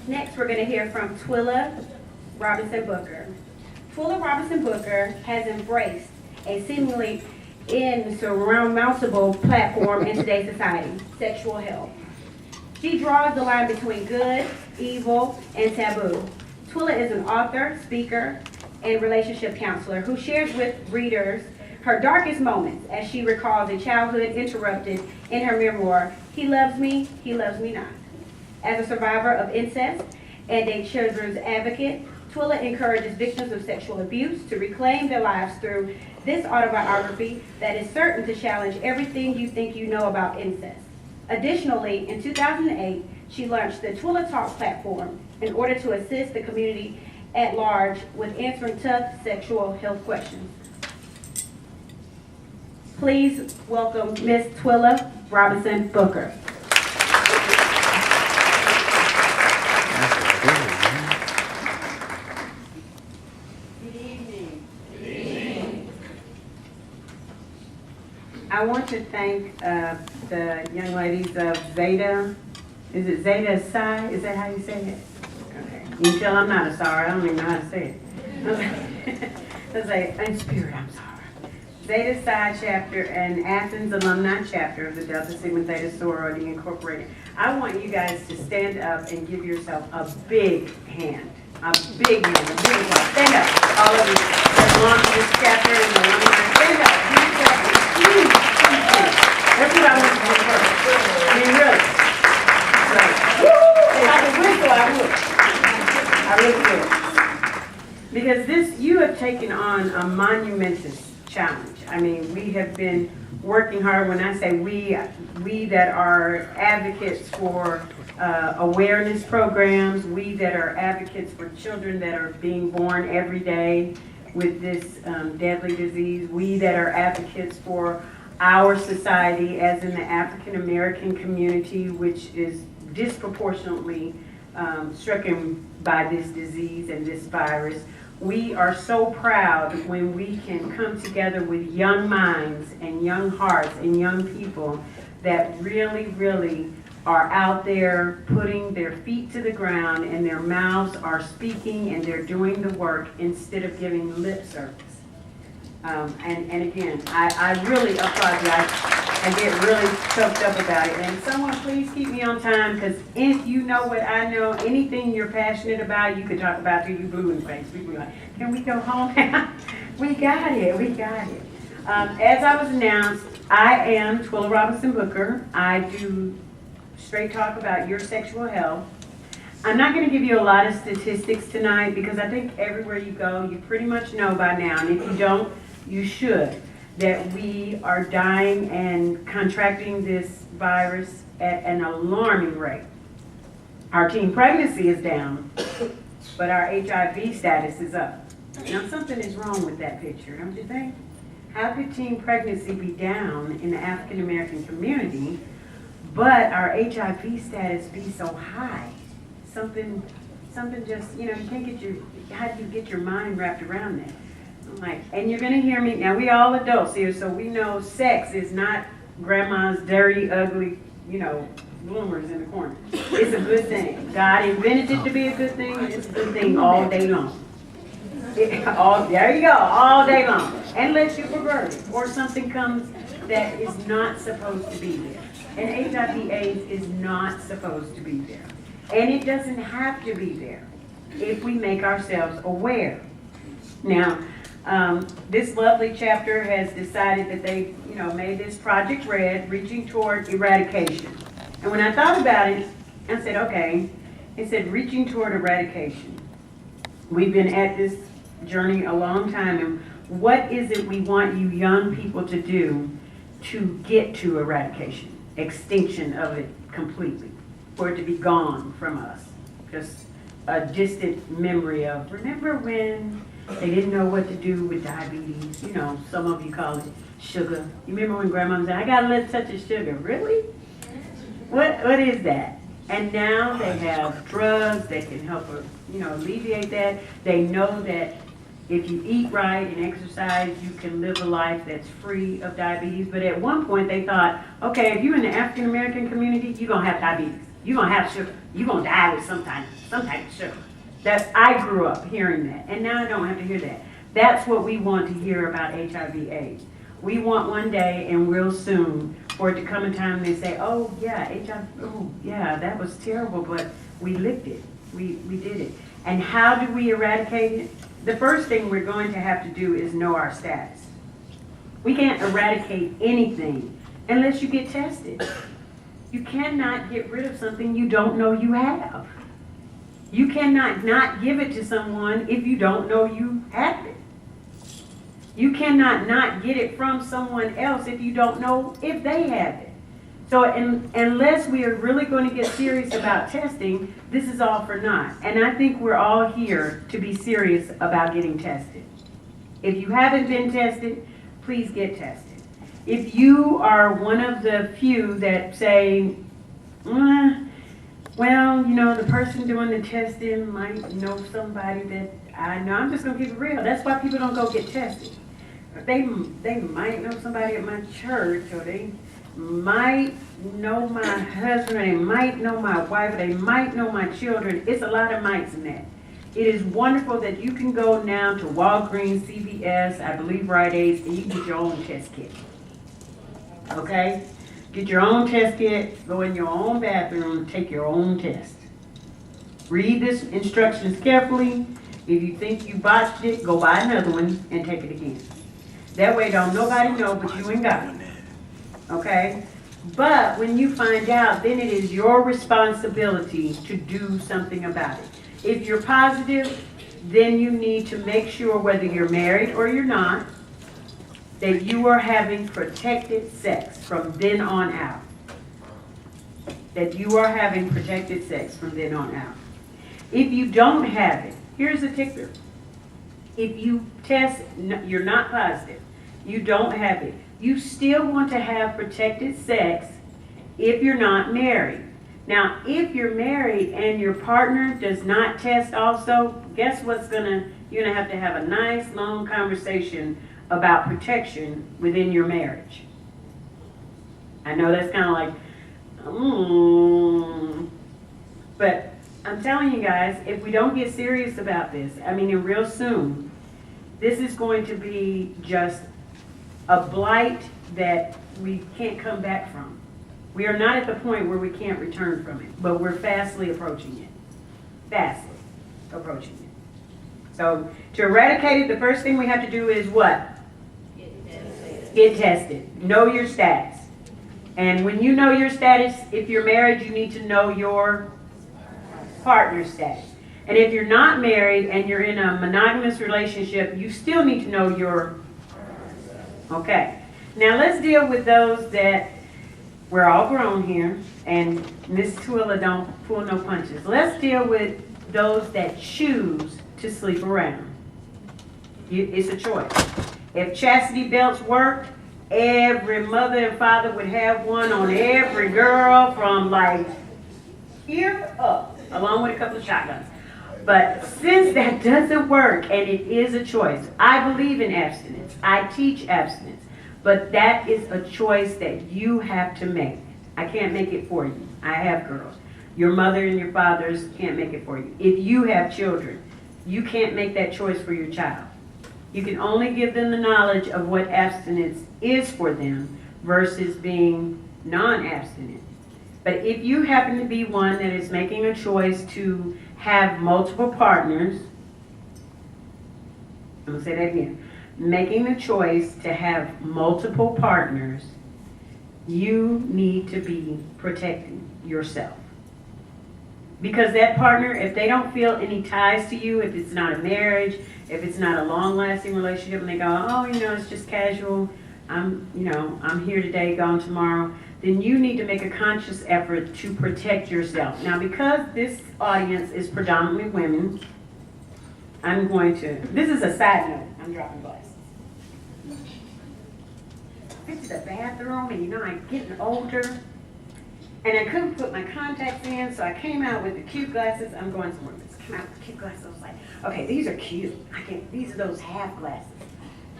Next, we're going to hear from Twilla Robinson Booker. Twilla Robinson Booker has embraced a seemingly insurmountable platform in today's society, sexual health. She draws the line between good, evil, and taboo. Twilla is an author, speaker, and relationship counselor who shares with readers her darkest moments as she recalls a childhood interrupted in her memoir, He Loves Me Not. As a survivor of incest and a children's advocate, Twilla encourages victims of sexual abuse to reclaim their lives through this autobiography that is certain to challenge everything you think you know about incest. Additionally, in 2008, she launched the Twilla Talk platform in order to assist the community at large with answering tough sexual health questions. Please welcome Ms. Twilla Robinson Booker. I want to thank the young ladies of Zeta. Is it Zeta Psi? Is that how you say it? Okay. You can tell I'm not a sorry. I don't even know how to say it. Let's say, in spirit, I'm sorry. Zeta Psi chapter and Athens alumni chapter of the Delta Sigma Theta Sorority Incorporated. I want you guys to stand up and give yourself a big hand. A big hand. A big one. Stand up. All of you that belong to this chapter and the alumni. Stand up. Give yourself a huge hand. That's what I want to do first. I mean, really. If I could whistle, I would. I really would. Because this, you have taken on a monumentous challenge. I mean, we have been working hard. When I say we that are advocates for awareness programs, we that are advocates for children that are being born every day with this deadly disease, we that are advocates for our society, as in the African American community, which is disproportionately stricken by this disease and this virus. We are so proud when we can come together with young minds and young hearts and young people that really, really are out there putting their feet to the ground and their mouths are speaking and they're doing the work instead of giving lip service. And again, I really applaud you. I get really choked up about it. And someone please keep me on time, because if you know what I know, anything you're passionate about, you could talk about till you blue in the face. We be like, can we go home now? We got it. As I was announced, I am Twilla Robinson Booker. I do straight talk about your sexual health. I'm not going to give you a lot of statistics tonight because I think everywhere you go, you pretty much know by now, and if you don't, you should, that we are dying and contracting this virus at an alarming rate. Our teen pregnancy is down, but our HIV status is up. Now something is wrong with that picture, don't you think? How could teen pregnancy be down in the African American community, but our HIV status be so high? Something just, you can't get how do you get your mind wrapped around that? I'm like, and you're gonna hear me, now we all adults here, so we know sex is not grandma's dirty, ugly, bloomers in the corner. It's a good thing. God invented it to be a good thing, it's a good thing all day long. There you go, all day long. Unless you pervert it, or something comes that is not supposed to be there. And HIV/AIDS is not supposed to be there. And it doesn't have to be there if we make ourselves aware. Now, this lovely chapter has decided that they, made this Project Red, reaching toward eradication. And when I thought about it, I said, okay, it said reaching toward eradication. We've been at this journey a long time, and what is it we want you young people to do to get to eradication, extinction of it completely, for it to be gone from us? Just a distant memory of, remember when they didn't know what to do with diabetes? Some of you call it sugar. You remember when grandma said, I got a little touch of sugar? Really? What is that? And now they have drugs that can help alleviate that. They know that If you eat right and exercise, you can live a life that's free of diabetes. But at one point they thought, okay, if you're in the African American community, you're gonna have diabetes. You're gonna have sugar. You're gonna die with some type of sugar. I grew up hearing that, and now I don't have to hear that. That's what we want to hear about HIV/AIDS. We want one day and real soon for it to come a time and they say, oh yeah, HIV, oh yeah, that was terrible, but we licked it. We did it. And how do we eradicate it? The first thing we're going to have to do is know our status. We can't eradicate anything unless you get tested. You cannot get rid of something you don't know you have. You cannot not give it to someone if you don't know you have it. You cannot not get it from someone else if you don't know if they have it. So unless we are really going to get serious about testing, this is all for naught. And I think we're all here to be serious about getting tested. If you haven't been tested, please get tested. If you are one of the few that say, well, you know, the person doing the testing might know somebody that I know. I'm just going to keep it real. That's why people don't go get tested. They might know somebody at my church, or they might know my husband, they might know my wife, or they might know my children. It's a lot of mites in that. It is wonderful that you can go now to Walgreens, CVS, I believe Rite Aid, and you can get your own test kit. Okay? Get your own test kit, go in your own bathroom, and take your own test. Read this instructions carefully. If you think you botched it, go buy another one and take it again. That way don't nobody know but you and God. Okay? But when you find out, then it is your responsibility to do something about it. If you're positive, then you need to make sure, whether you're married or you're not, that you are having protected sex from then on out. That you are having protected sex from then on out. If you don't have it, here's the kicker. If you test, you're not positive, you don't have it, you still want to have protected sex if you're not married. Now, if you're married and your partner does not test also, guess what's you're gonna have to have a nice long conversation about protection within your marriage. I know that's kind of like, but I'm telling you guys, if we don't get serious about this, I mean, and real soon, this is going to be just a blight that we can't come back from. We are not at the point where we can't return from it, but we're fastly approaching it. Fastly approaching it. So to eradicate it, the first thing we have to do is what? Get tested. Know your status. And when you know your status, if you're married, you need to know your partner's status. And if you're not married and you're in a monogamous relationship, you still need to know your... Okay. Now let's deal with those that... We're all grown here, and Miss Twilla don't pull no punches. Let's deal with those that choose to sleep around. It's a choice. If chastity belts worked, every mother and father would have one on every girl from like here up, along with a couple of shotguns. But since that doesn't work, and it is a choice, I believe in abstinence. I teach abstinence. But that is a choice that you have to make. I can't make it for you. I have girls. Your mother and your fathers can't make it for you. If you have children, you can't make that choice for your child. You can only give them the knowledge of what abstinence is for them versus being non-abstinent. But if you happen to be one that is making a choice to have multiple partners, I'm going to say that again. Making the choice to have multiple partners, you need to be protecting yourself. Because that partner, if they don't feel any ties to you, if it's not a marriage, if it's not a long-lasting relationship, and they go, oh, it's just casual, I'm here today, gone tomorrow, then you need to make a conscious effort to protect yourself. Now, because this audience is predominantly women, this is a side note, I'm dropping glasses. Went to the bathroom, and I'm getting older, and I couldn't put my contacts in, so I came out with the cute glasses. I'm going somewhere with this came out with kid glasses. I was like, okay, these are cute. These are those half glasses.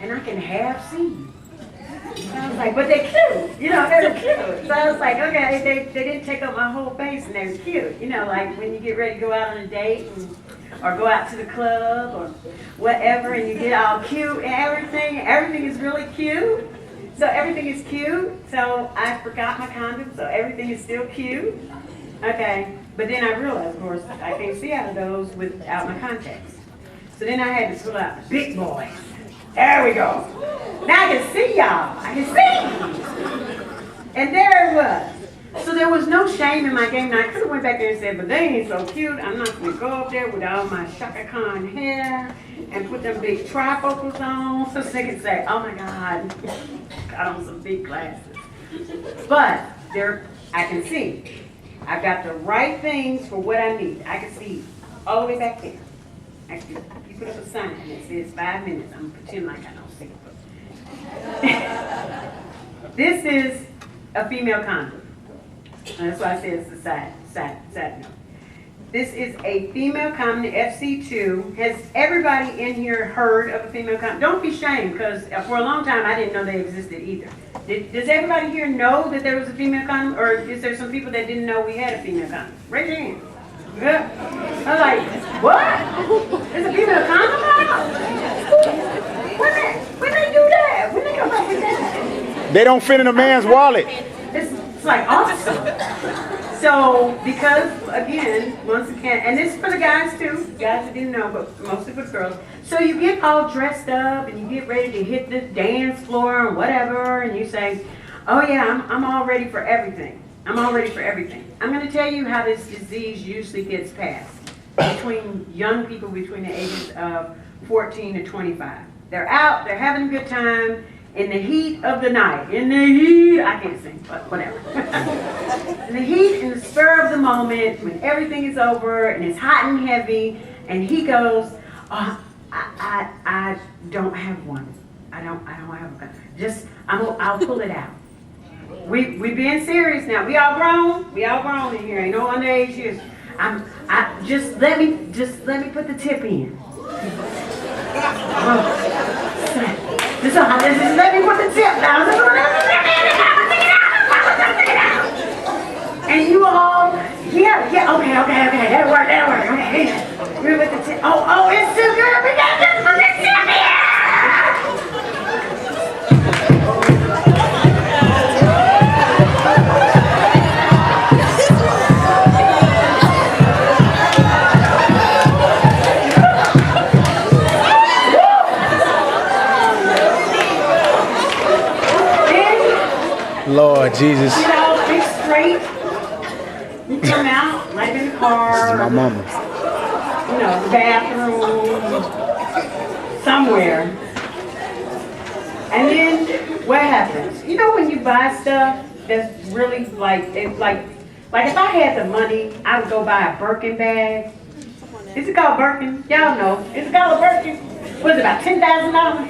And I can half see you. And I was like, but they're cute. You know, they're cute. So I was like, okay, they didn't take up my whole face and they're cute. You know, like when you get ready to go out on a date or go out to the club or whatever and you get all cute and everything is really cute. So everything is cute. So I forgot my condom, so everything is still cute. Okay, but then I realized, of course, I can't see out of those without my contacts. So then I had to pull out the big boys. There we go. Now I can see y'all. I can see. And there it was. So there was no shame in my game. Now I could have went back there and said, but they ain't so cute. I'm not going to go up there with all my Shaka Khan hair and put them big trifocals on so they can say, oh my God, got on some big glasses. But there, I can see. I've got the right things for what I need. I can see all the way back there. Actually, you put up a sign that says 5 minutes. I'm going to pretend like I don't see it. This is a female condom. And that's why I say it's the side note. This is a female condom, the FC2. Has everybody in here heard of a female condom? Don't be ashamed, because for a long time I didn't know they existed either. Does everybody here know that there was a female condom? Or is there some people that didn't know we had a female condom? Raise your hand. Good. I was like, what? There's a female condom out? When they do that? When they come up with that? They don't fit in a man's wallet. It's like awesome. So, because, again, once again, and this is for the guys too, guys that didn't know, but mostly for the girls. So you get all dressed up and you get ready to hit the dance floor or whatever, and you say, oh yeah, I'm all ready for everything. I'm all ready for everything. I'm going to tell you how this disease usually gets passed between young people between the ages of 14 to 25. They're out, they're having a good time in the heat of the night. In the heat, I can't sing, but whatever. In the heat, in the spur of the moment, when everything is over and it's hot and heavy, and he goes, oh, I don't have one. I don't have a gun. I'll pull it out. We being serious now. We all grown in here. Ain't no underage years. Just let me put the tip in. Just let me put the tip down. And you all, yeah, okay, that'll work, okay. We put the tip. Oh, it's too good. We got to put the tip in. Lord Jesus. You know, be straight. You come out, like in the car. My mama. You know, the bathroom, somewhere. And then what happens? You know when you buy stuff that's really like if I had the money, I would go buy a Birkin bag. Is it called Birkin? Y'all know. Is it called a Birkin? What is it, about $10,000?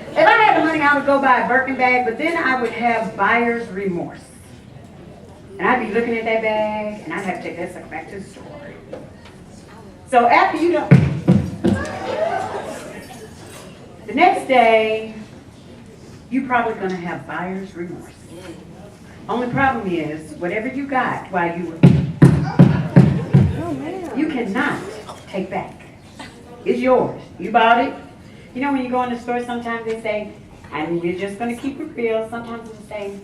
If I had the money, I would go buy a Birkin bag, but then I would have buyer's remorse. And I'd be looking at that bag, and I'd have to take that stuff back to the store. So after you don't, the next day, you're probably going to have buyer's remorse. Only problem is, whatever you got while you were, you cannot take back. It's yours. You bought it. You know when you go in the store, sometimes they say, and we're just going to keep it real, sometimes they say,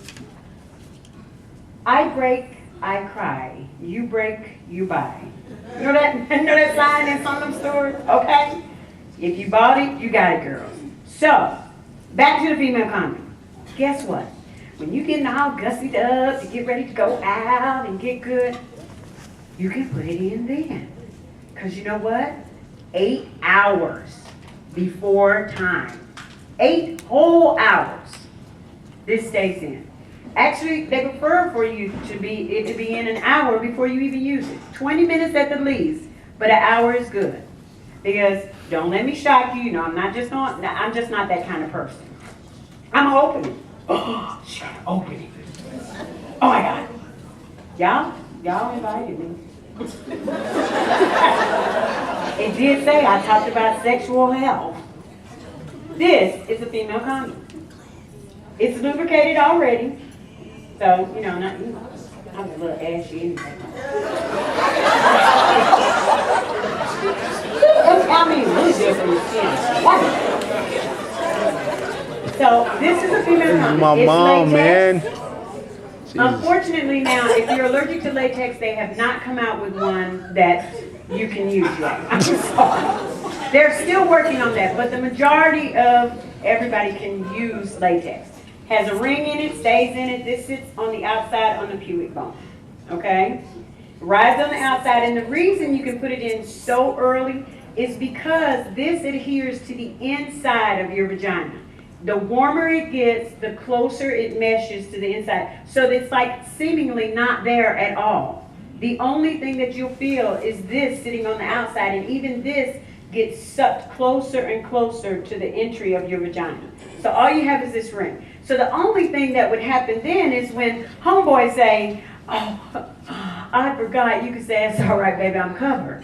I break, I cry. You break, you buy. You know that sign in some of them stores? Okay? If you bought it, you got it, girls. So, back to the female condom. Guess what? When you're getting all gussied up to get ready to go out and get good, you can put it in then. Because you know what? 8 hours before time. 8 whole hours. This stays in. Actually, they prefer for you to be in an hour before you even use it. 20 minutes at the least, but an hour is good. Because don't let me shock you. You know, I'm just not that kind of person. I'm gonna open it. Oh, she's gonna open it. Oh my God. Y'all invited me. It did say I talked about sexual health. This is a female condom. It's lubricated already. So, you know, not, I'm a little ashy anyway. I mean, really good for your skin. So, this is a female condom. My it's mom, latex. man. Unfortunately now, if you're allergic to latex, they have not come out with one that you can use yet. I'm sorry. They're still working on that, but the majority of everybody can use latex. Has a ring in it, stays in it. This sits on the outside on the pubic bone. Okay? Rides on the outside, and the reason you can put it in so early is because this adheres to the inside of your vagina. The warmer it gets, the closer it meshes to the inside. So it's like seemingly not there at all. The only thing that you'll feel is this sitting on the outside, and even this gets sucked closer and closer to the entry of your vagina. So all you have is this ring. So the only thing that would happen then is when homeboys say, oh, I forgot, you could say, it's all right, baby, I'm covered.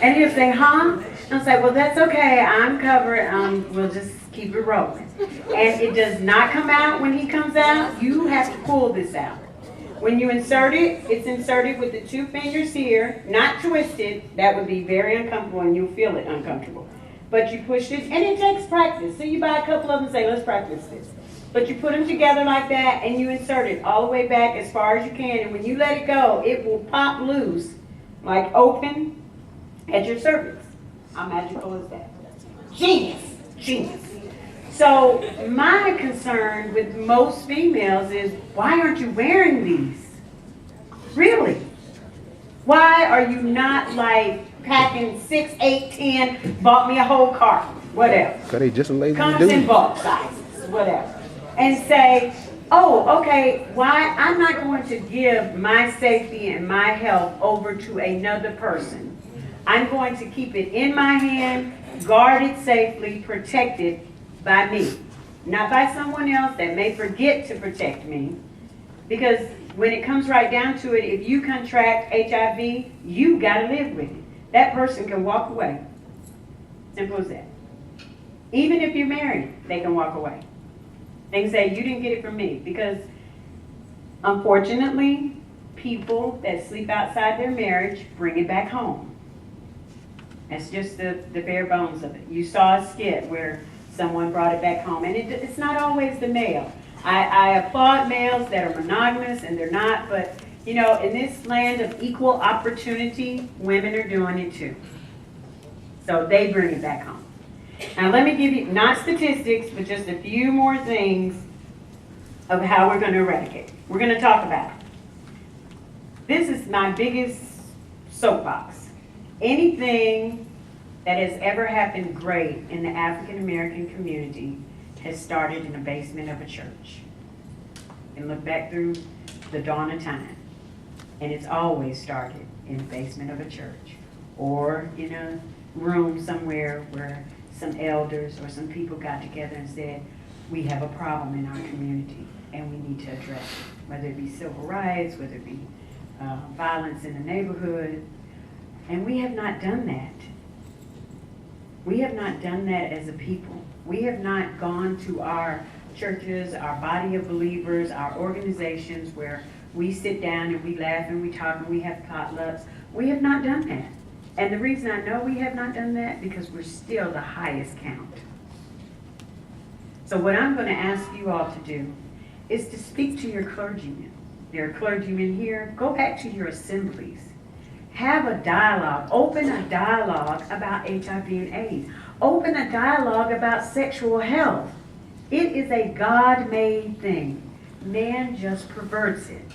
And he'll say, huh? And I'll say, well, that's okay, I'm covered, we'll just keep it rolling. And it does not come out when he comes out. You have to pull this out. When you insert it, it's inserted with the 2 fingers here, not twisted. That would be very uncomfortable and you'll feel it uncomfortable. But you push it, and it takes practice. So you buy a couple of them and say, let's practice this. But you put them together like that and you insert it all the way back as far as you can. And when you let it go, it will pop loose, like open at your cervix. How magical is that? Genius, genius. So my concern with most females is, why aren't you wearing these? Really? Why are you not like packing 6, 8, 10, bought me a whole carton, whatever. Cause they just lazy Comes to do. in bulk sizes, whatever. And say, oh, okay, why I'm not going to give my safety and my health over to another person. I'm going to keep it in my hand, guarded safely, protected by me, not by someone else that may forget to protect me. Because when it comes right down to it, if you contract HIV, you gotta live with it. That person can walk away. Simple as that. Even if you're married, they can walk away. They can say, you didn't get it from me. Because unfortunately, people that sleep outside their marriage bring it back home. That's just the bare bones of it. You saw a skit where someone brought it back home. And it's not always the male. I applaud males that are monogamous, and they're not. But, you know, in this land of equal opportunity, women are doing it too. So they bring it back home. Now let me give you, not statistics, but just a few more things of how we're going to eradicate. We're going to talk about it. This is my biggest soapbox. Anything that has ever happened great in the African American community has started in the basement of a church. And look back through the dawn of time. And it's always started in the basement of a church or in a room somewhere where some elders or some people got together and said, we have a problem in our community and we need to address it. Whether it be civil rights, whether it be violence in the neighborhood. And we have not done that. We have not done that as a people. We have not gone to our churches, our body of believers, our organizations where we sit down and we laugh and we talk and we have potlucks. We have not done that. And the reason I know we have not done that, because we're still the highest count. So what I'm going to ask you all to do is to speak to your clergymen. There are clergymen here. Go back to your assemblies. Have a dialogue. Open a dialogue about HIV and AIDS. Open a dialogue about sexual health. It is a God-made thing. Man just perverts it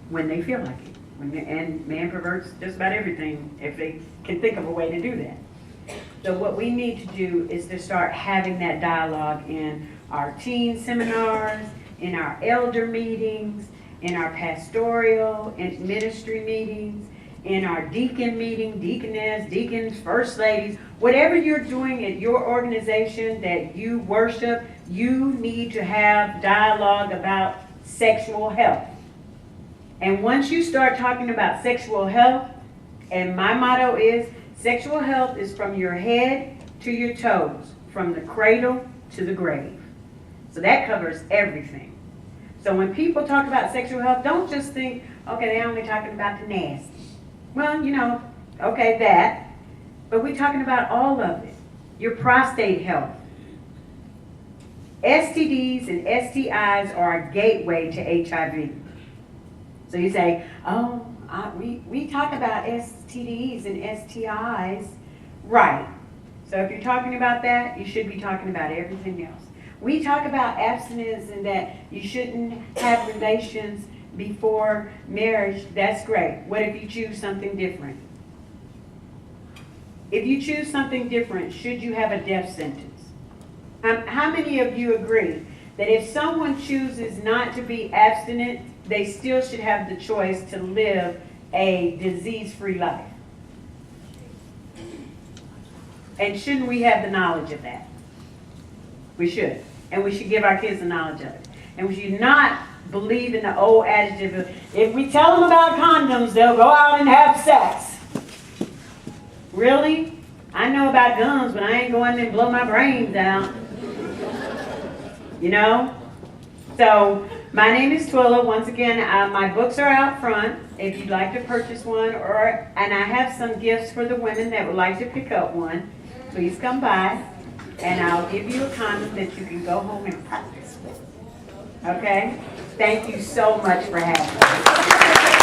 when they feel like it. And man perverts just about everything if they can think of a way to do that. So what we need to do is to start having that dialogue in our teen seminars, in our elder meetings, in our pastoral and ministry meetings, in our deacon meeting, deaconess, deacons, first ladies, whatever you're doing at your organization that you worship, you need to have dialogue about sexual health. And once you start talking about sexual health, and my motto is, sexual health is from your head to your toes, from the cradle to the grave. So that covers everything. So when people talk about sexual health, don't just think, okay, they're only talking about the nasty. Well, you know, okay, that. But we're talking about all of it. Your prostate health. STDs and STIs are a gateway to HIV. So you say, oh, we talk about STDs and STIs. Right. So if you're talking about that, you should be talking about everything else. We talk about abstinence and that you shouldn't have relations before marriage. That's great. What if you choose something different? If you choose something different, should you have a death sentence? How many of you agree that if someone chooses not to be abstinent, they still should have the choice to live a disease-free life? And shouldn't we have the knowledge of that? We should. And we should give our kids the knowledge of it. And we should not believe in the old adage of, if we tell them about condoms, they'll go out and have sex. Really? I know about guns, but I ain't going to blow my brains out. You know? So, my name is Twilla. Once again, my books are out front if you'd like to purchase one, and I have some gifts for the women that would like to pick up one. Please come by, and I'll give you a condom that you can go home and practice with. Okay? Thank you so much for having me.